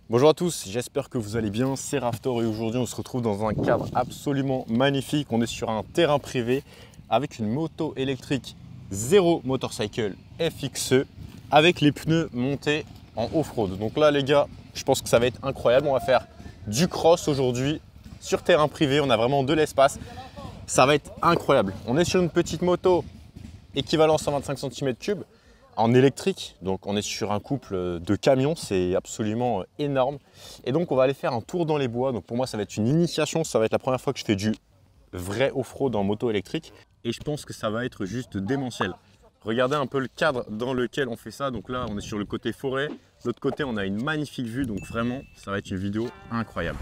Bonjour à tous, j'espère que vous allez bien, c'est Raftor et aujourd'hui on se retrouve dans un cadre absolument magnifique. On est sur un terrain privé avec une moto électrique Zero Motorcycle FXE avec les pneus montés en off-road. Donc là les gars, je pense que ça va être incroyable. On va faire du cross aujourd'hui sur terrain privé, on a vraiment de l'espace. Ça va être incroyable. On est sur une petite moto équivalent 125 cm3 en électrique, donc on est sur un couple de camions, c'est absolument énorme. Et donc on va aller faire un tour dans les bois. Donc pour moi ça va être une initiation, ça va être la première fois que je fais du vrai off-road en moto électrique et je pense que ça va être juste démentiel. Regardez un peu le cadre dans lequel on fait ça. Donc là on est sur le côté forêt, de l'autre côté on a une magnifique vue, donc vraiment ça va être une vidéo incroyable.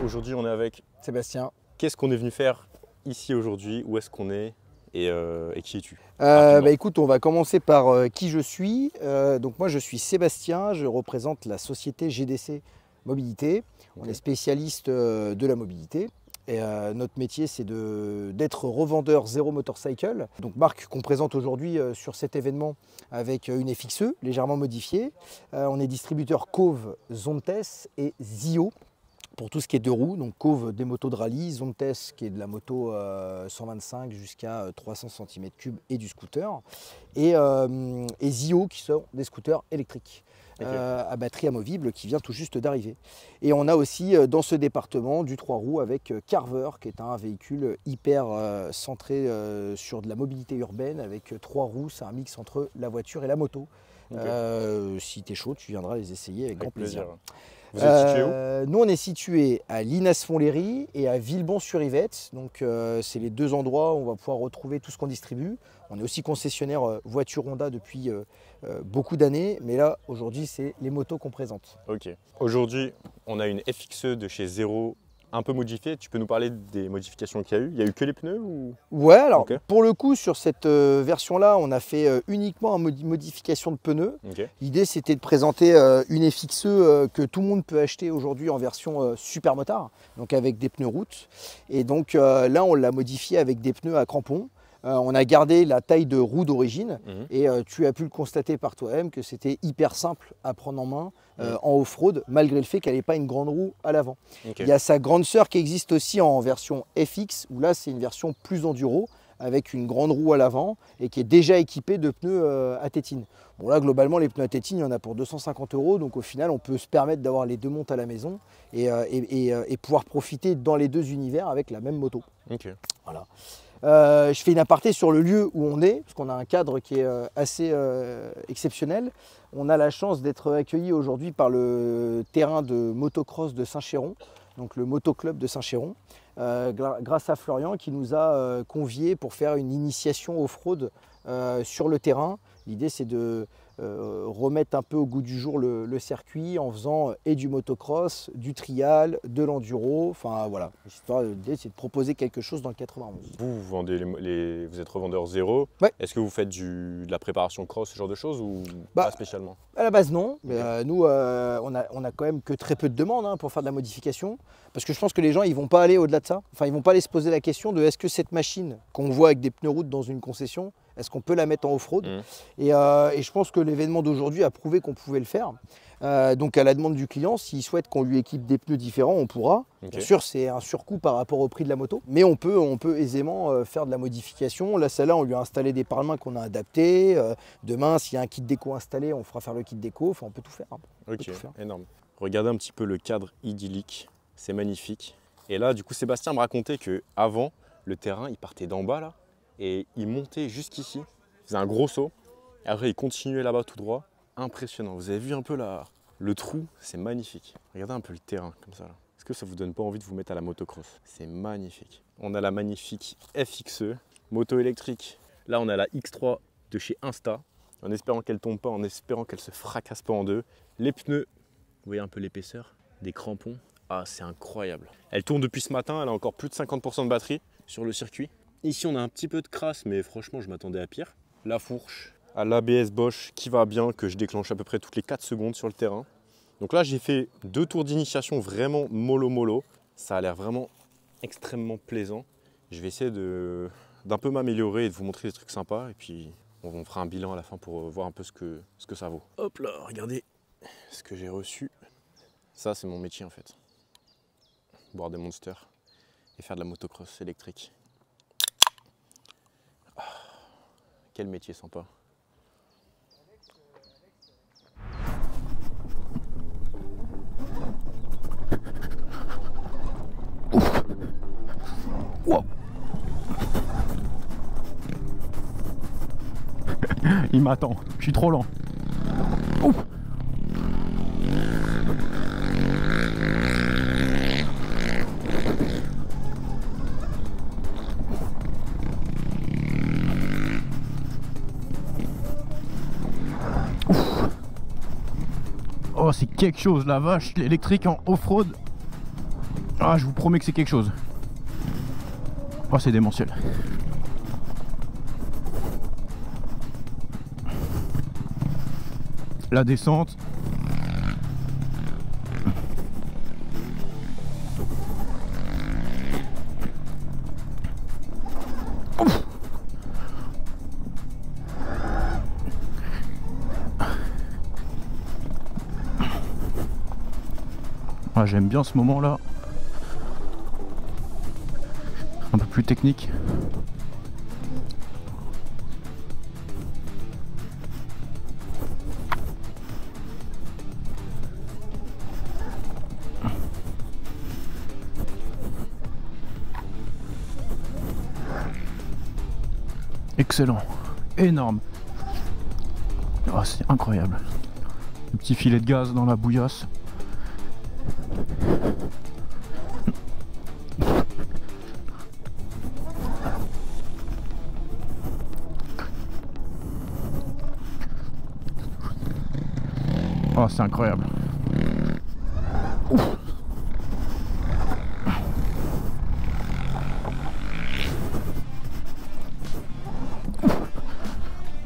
Aujourd'hui on est avec Sébastien. Qu'est-ce qu'on est venu faire ici aujourd'hui? Où est-ce qu'on est et qui es-tu? Écoute, on va commencer par qui je suis. Donc moi je suis Sébastien, je représente la société GDC Mobilité. On est spécialiste de la mobilité. Et notre métier c'est d'être revendeur Zero Motorcycle. Donc marque qu'on présente aujourd'hui sur cet événement avec une FXE légèrement modifiée. On est distributeur Cove, Zontes et Zio. Pour tout ce qui est deux roues, donc Cove des motos de rallye, Zontes qui est de la moto 125 jusqu'à 300 cm3 et du scooter, et Zio qui sont des scooters électriques à batterie amovible qui vient tout juste d'arriver. Et on a aussi dans ce département du 3 roues avec Carver qui est un véhicule hyper centré sur de la mobilité urbaine avec 3 roues, c'est un mix entre la voiture et la moto. Si tu es chaud, tu viendras les essayer avec grand plaisir. Vous êtes situé où? Nous, on est situé à Linas-Fontlhéry et à Villebon-sur-Yvette. Donc, c'est les deux endroits où on va pouvoir retrouver tout ce qu'on distribue. On est aussi concessionnaire voiture Honda depuis beaucoup d'années. Mais là, aujourd'hui, c'est les motos qu'on présente. Ok. Aujourd'hui, on a une FXE de chez Zero un peu modifiée. Tu peux nous parler des modifications qu'il y a eu? Il n'y a eu que les pneus ou... Ouais, alors pour pour le coup, sur cette version-là, on a fait uniquement une modification de pneus. L'idée, c'était de présenter une FXE que tout le monde peut acheter aujourd'hui en version super motard, donc avec des pneus route. Et donc là, on l'a modifié avec des pneus à crampons. On a gardé la taille de roue d'origine et tu as pu le constater par toi-même que c'était hyper simple à prendre en main en off-road, malgré le fait qu'elle n'ait pas une grande roue à l'avant. Il y a sa grande sœur qui existe aussi en version FX, où là c'est une version plus enduro, avec une grande roue à l'avant et qui est déjà équipée de pneus à tétine. Bon là globalement les pneus à tétine il y en a pour 250 €, donc au final on peut se permettre d'avoir les deux montes à la maison et pouvoir profiter dans les deux univers avec la même moto. Voilà. Je fais une aparté sur le lieu où on est, parce qu'on a un cadre qui est assez exceptionnel. On a la chance d'être accueillis aujourd'hui par le terrain de motocross de Saint-Chéron, donc le motoclub de Saint-Chéron, grâce à Florian qui nous a conviés pour faire une initiation off-road sur le terrain. L'idée c'est de remettre un peu au goût du jour le circuit en faisant et du motocross, du trial, de l'enduro, enfin voilà. L'idée c'est de proposer quelque chose dans le 91. Vous vendez vous êtes revendeur Zero. Ouais. Est-ce que vous faites de la préparation cross, ce genre de choses ou pas spécialement? À la base non, mais nous on a quand même que très peu de demandes pour faire de la modification, parce que je pense que les gens ils vont pas aller au-delà de ça, enfin ils vont pas aller se poser la question de est-ce que cette machine qu'on voit avec des pneus route dans une concession, est-ce qu'on peut la mettre en off-road et je pense que l'événement d'aujourd'hui a prouvé qu'on pouvait le faire. Donc à la demande du client, s'il souhaite qu'on lui équipe des pneus différents, on pourra. Bien sûr, c'est un surcoût par rapport au prix de la moto, mais on peut aisément faire de la modification. Là, celle-là, on lui a installé des pare-mains qu'on a adaptés. Demain, s'il y a un kit déco installé, on fera faire le kit déco. Enfin, on peut tout faire. Ok, énorme. Regardez un petit peu le cadre idyllique, c'est magnifique. Et là, du coup, Sébastien me racontait qu'avant, le terrain, il partait d'en bas là, et il montait jusqu'ici, il faisait un gros saut. Et après, il continuait là-bas tout droit. Impressionnant. Vous avez vu un peu le trou, c'est magnifique. Regardez un peu le terrain comme ça. Est-ce que ça vous donne pas envie de vous mettre à la motocross? C'est magnifique. On a la magnifique FXE, moto électrique. Là, on a la X3 de chez Insta, en espérant qu'elle tombe pas, en espérant qu'elle se fracasse pas en deux. Les pneus, vous voyez un peu l'épaisseur, des crampons. Ah, c'est incroyable. Elle tourne depuis ce matin, elle a encore plus de 50% de batterie sur le circuit. Ici, on a un petit peu de crasse, mais franchement, je m'attendais à pire. La fourche à l'ABS Bosch qui va bien, que je déclenche à peu près toutes les 4 secondes sur le terrain. Donc là, j'ai fait 2 tours d'initiation vraiment mollo. Ça a l'air vraiment extrêmement plaisant. Je vais essayer d'un peu m'améliorer et de vous montrer des trucs sympas. Et puis, on fera un bilan à la fin pour voir un peu ce que ça vaut. Hop là, regardez ce que j'ai reçu. Ça, c'est mon métier en fait. Boire des monsters et faire de la motocross électrique. Ah, quel métier sympa. Wow. Il m'attend, je suis trop lent. Ouf. Oh, c'est quelque chose, la vache, l'électrique en off-road. Ah, je vous promets que c'est quelque chose. Oh, c'est démentiel. La descente. Ouf. Ah, j'aime bien ce moment-là. Un peu plus technique. Excellent, énorme. Oh, c'est incroyable. Le petit filet de gaz dans la bouillasse. Oh, c'est incroyable. Ouf.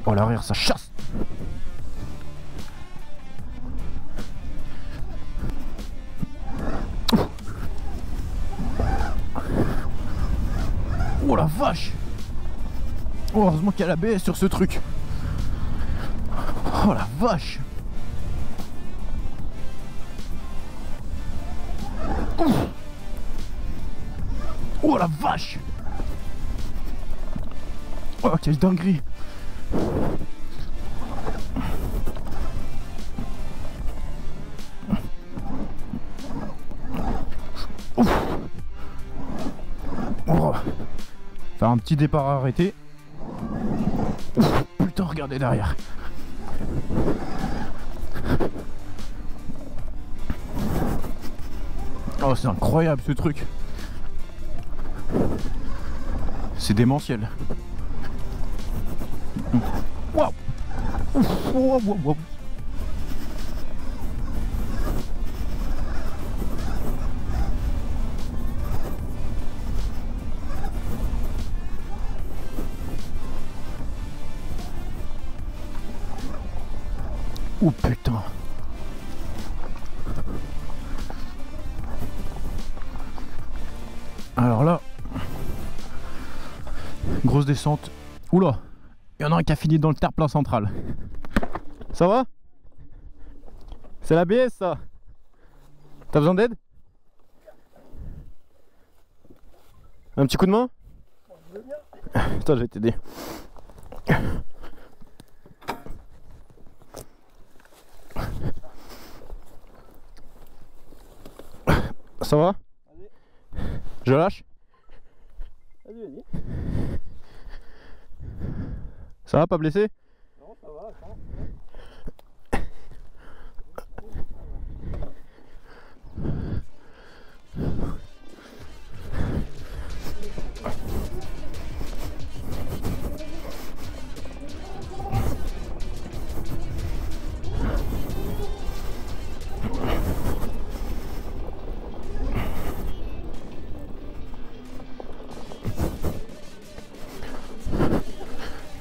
Oh, l'arrière, ça chasse. Oh la vache. Oh, heureusement qu'il y a l'ABS sur ce truc. Oh la vache. Oh la vache. Oh, quelle dinguerie. Oh. Faire un petit départ arrêté. Ouf, putain, regardez derrière. Oh, c'est incroyable ce truc. C'est démentiel. Waouh. Wow, wow, wow. Oh putain. Alors là, grosse descente. Oula, il y en a un qui a fini dans le terre-plein central. Ça va? C'est l'ABS ça? T'as besoin d'aide? Un petit coup de main? Attends, je vais t'aider. Ça va? Allez. Je lâche? Vas-y, vas-y. Ça va, pas blessé? Non, ça va.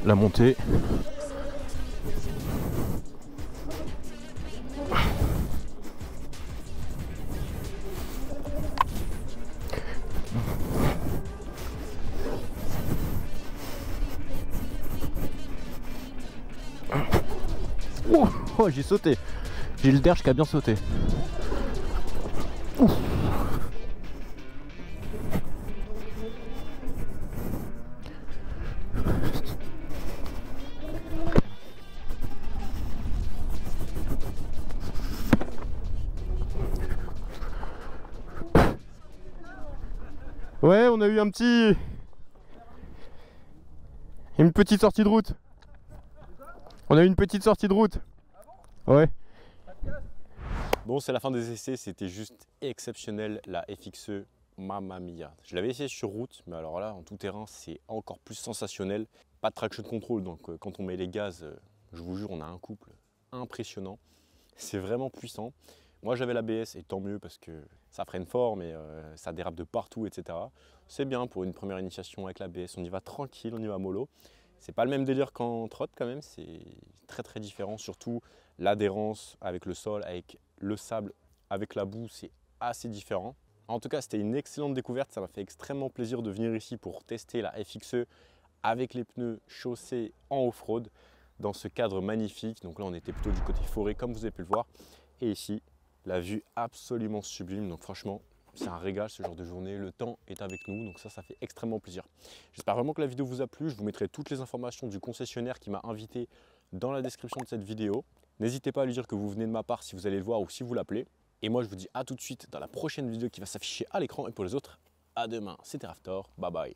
la montée. Oh, j'ai sauté. J'ai le derche qui a bien sauté. Ouf. Ouais, on a eu une petite sortie de route. On a eu une petite sortie de route. Ouais. Bon, c'est la fin des essais, c'était juste exceptionnel la FXE, mamma mia. Je l'avais essayé sur route, mais alors là, en tout terrain, c'est encore plus sensationnel. Pas de traction control, donc quand on met les gaz, je vous jure, on a un couple impressionnant. C'est vraiment puissant. Moi, j'avais l'ABS et tant mieux parce que ça freine fort, mais ça dérape de partout, etc. C'est bien pour une première initiation avec l'ABS. On y va tranquille, on y va mollo. C'est pas le même délire qu'en trotte quand même, c'est très différent, surtout l'adhérence avec le sol, avec le sable, avec la boue, c'est assez différent. En tout cas, c'était une excellente découverte, ça m'a fait extrêmement plaisir de venir ici pour tester la FXE avec les pneus chaussés en off-road dans ce cadre magnifique. Donc là, on était plutôt du côté forêt comme vous avez pu le voir. Et ici, la vue absolument sublime, donc franchement, c'est un régal ce genre de journée, le temps est avec nous, donc ça fait extrêmement plaisir. J'espère vraiment que la vidéo vous a plu, je vous mettrai toutes les informations du concessionnaire qui m'a invité dans la description de cette vidéo. N'hésitez pas à lui dire que vous venez de ma part si vous allez le voir ou si vous l'appelez. Et moi je vous dis à tout de suite dans la prochaine vidéo qui va s'afficher à l'écran, et pour les autres, à demain. C'était Raftor, bye bye.